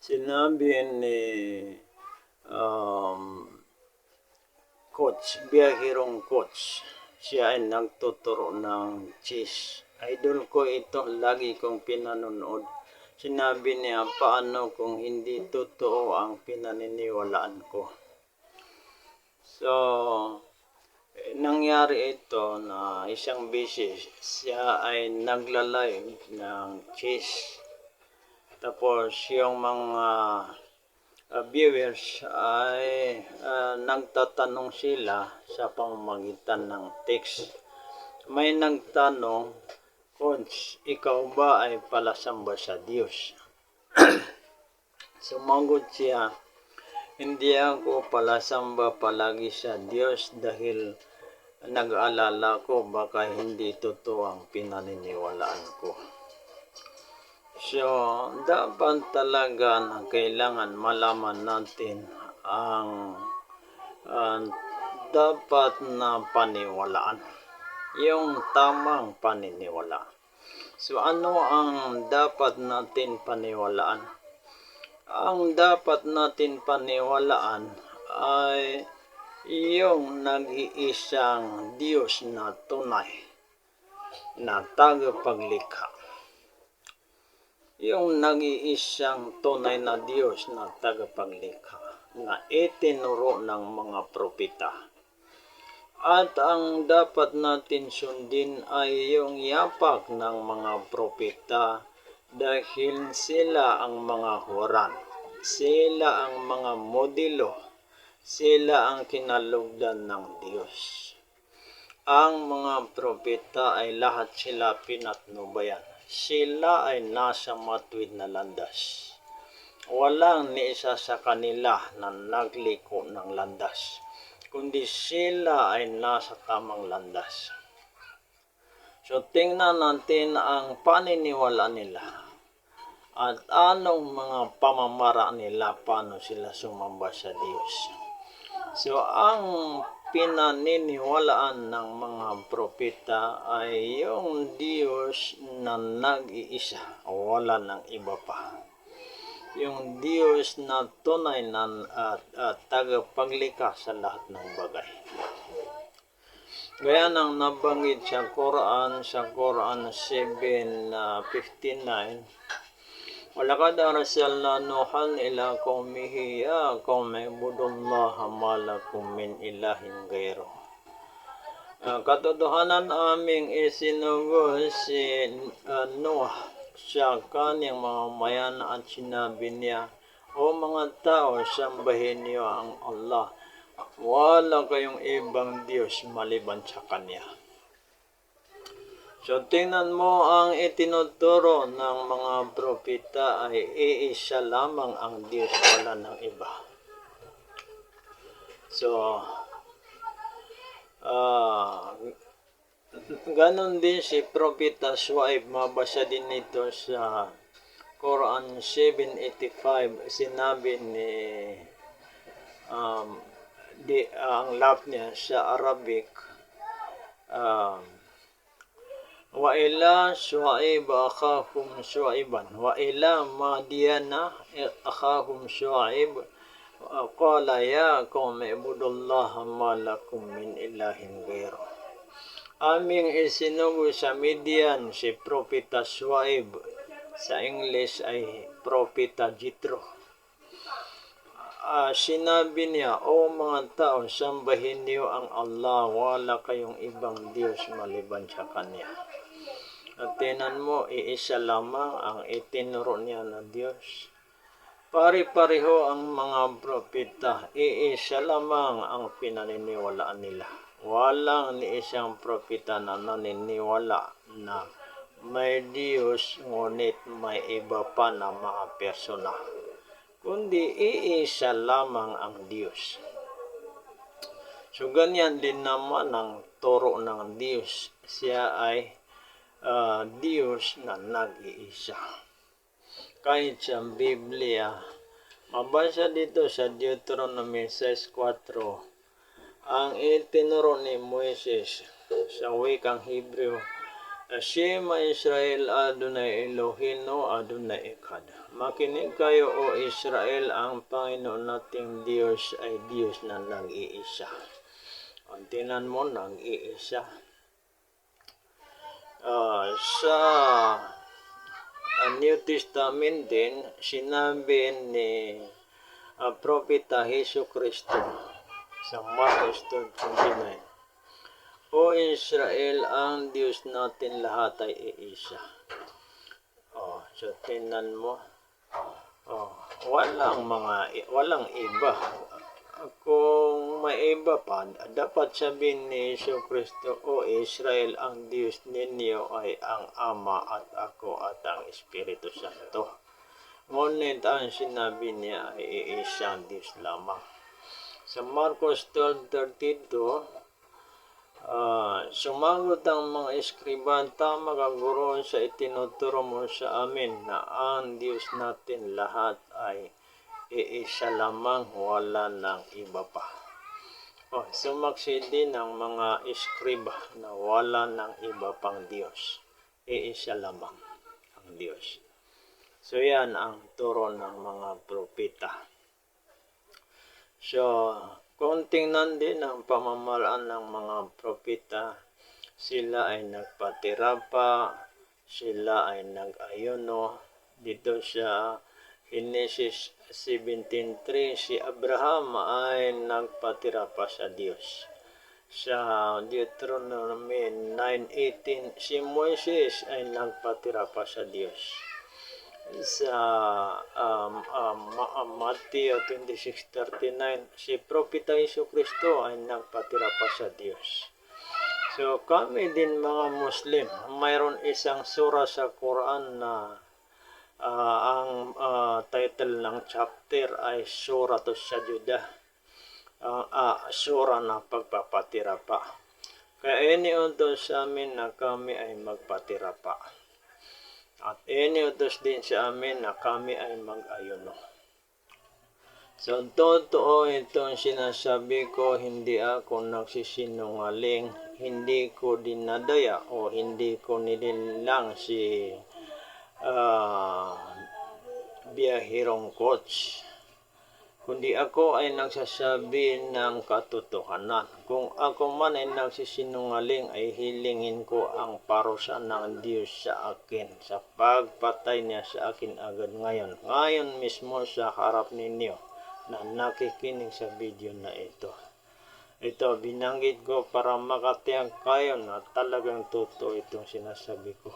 Sinabi ni um, coach, biyahirong coach, siya ay nagtuturo ng chess. Idol ko ito, lagi kong pinanonood. Sinabi niya, paano kung hindi totoo ang pinaniniwalaan ko? So, nangyari ito na isang beses, siya ay nagla-live ng chess. Tapos yung mga viewers ay nagtatanong sila sa pamamagitan ng text. May nagtanong, Coach, ikaw ba ay palasamba sa Diyos? Sumagot siya, hindi ako palasamba palagi sa Diyos dahil nag-aalala ko baka hindi totoo ang pinaniniwalaan ko. So, dapat talaga na kailangan malaman natin ang dapat na paniwalaan, yung tamang paniniwala. So, ano ang dapat natin paniwalaan? Ang dapat natin paniwalaan ay yung nag-iisang Diyos na tunay na tagapaglikha. Yung nag-iisang tunay na Diyos na tagapaglikha na itinuro ng mga propeta. At ang dapat natin sundin ay yung yapak ng mga propeta dahil sila ang mga huwaran, sila ang mga modelo, sila ang kinalugdan ng Diyos. Ang mga propeta ay lahat sila pinatnubayan. Sila ay nasa matuwid na landas. Walang ni isa sa kanila na nagliko ng landas, kundi sila ay nasa tamang landas. So tingnan natin ang paniniwala nila at anong mga pamamara nila, paano sila sumamba sa Diyos. So ang pinaniniwalaan ng mga propeta ay yung Diyos na nag-iisa, wala ng iba pa. Yung Diyos na tunay na tagapaglikha sa lahat ng bagay. Gaya ng nabanggit sa Quran 7:59, وَلَقَدْ أَرْسَلْنَا نُوحًا إِلَى قَوْمِهِ يَا قَوْمِ اعْبُدُوا اللَّهَ مَا لَكُم مِّنْ إِلَٰهٍ غَيْرُهُ. Katotohanan aming isinugo si Noah sa kanyang mamamayan at sinabi niya, O mga tao, sambahin niyo ang Allah. Wala kayong ibang Diyos maliban sa Kanya. So, tingnan mo ang itinuturo ng mga propeta ay iisa lamang ang Diyos, wala ng iba. So, ganon din si Propeta Shuaib, mabasa din ito sa Quran 7:85, sinabi ni ang lap niya sa Arabic, wa ila Shuaib akhahum Shuaiban wa ila Madyana akhahum Shuaib qala ya qaumi ibudullaha ma lakum min ilahin ghairu. Aming isinugo sa Midian si Propeta Shuaib, sa English ay Propeta Jethro. Sinabi niya, O mga tao, sambahin niyo ang Allah, wala kayong ibang Diyos maliban sa Kanya. At tinan mo, iisa lamang ang itinuro niya na Diyos. Pari-pareho ang mga propeta, iisa lamang ang pinaniniwalaan nila. Walang ni isang propeta na naniniwala na may Diyos ngunit may iba pa na mga persona, kundi iisa lamang ang Diyos. So ganyan din naman ang turo ng Diyos. Siya ay Diyos na nag-iisa. Kahit sa Biblia, mabasa dito sa Deuteronomy 6:4, ang itinuro ni Moises sa wikang Hebrew Shema Israel Adonai Elohino Adonai Echad. Makinig kayo o Israel, ang Panginoon nating Diyos ay Diyos na nag-iisa. Ang tinan mo, nag-iisa. Sa New Testament din, sinabi ni Propeta Hesus Kristo sa Marcos 12:29, O Israel, ang Diyos natin lahat ay iisa. So tingnan mo, walang iba. Kung may iba pa, dapat sabihin ni Hesus Kristo, O Israel, ang Diyos ninyo ay ang Ama at ako at ang Espiritu Santo. Ngunit ang sinabi niya ay isang Diyos lamang. Sa Marcos 12:32, sumagot ang mga eskriba, tama ka guro sa itinuturo mo sa amin na ang Diyos natin lahat ay iisa lamang, wala ng iba pa. Sumaksi din ang mga eskriba na wala ng iba pang Diyos. Iisa lamang ang Diyos. So yan ang turo ng mga propeta. So, kung tingnan din ang pamamaraan ng mga propeta, sila ay nagpatirapa, sila ay nag-ayuno. Dito sa Genesis 17:3, si Abraham ay nagpatirapa sa Diyos. Sa Deuteronomy 9:18, si Moises ay nagpatirapa sa Diyos. Sa Matthew 26:39, si Propeta Hesus Kristo ay nagpatirapa sa Diyos. So kami din mga Muslim, mayroon isang sura sa Quran na ang title ng chapter ay Suratus Sajudah, sura na pagpapatirapa. Kaya iniutos sa amin na kami ay magpatirapa. At iniutos din sa amin na kami ay mag-ayuno. So, totoo itong sinasabi ko, hindi ako nagsisinungaling, hindi ko dinadaya o hindi ko nililang si biyahirong coach, kundi ako ay nagsasabi ng katotohanan. Kung ako man ay nagsisinungaling, ay hilingin ko ang parusa ng Diyos sa akin, sa pagpatay niya sa akin agad ngayon mismo sa harap ninyo na nakikinig sa video na ito. Ito, binanggit ko para makatiyag kayo na talagang totoo itong sinasabi ko.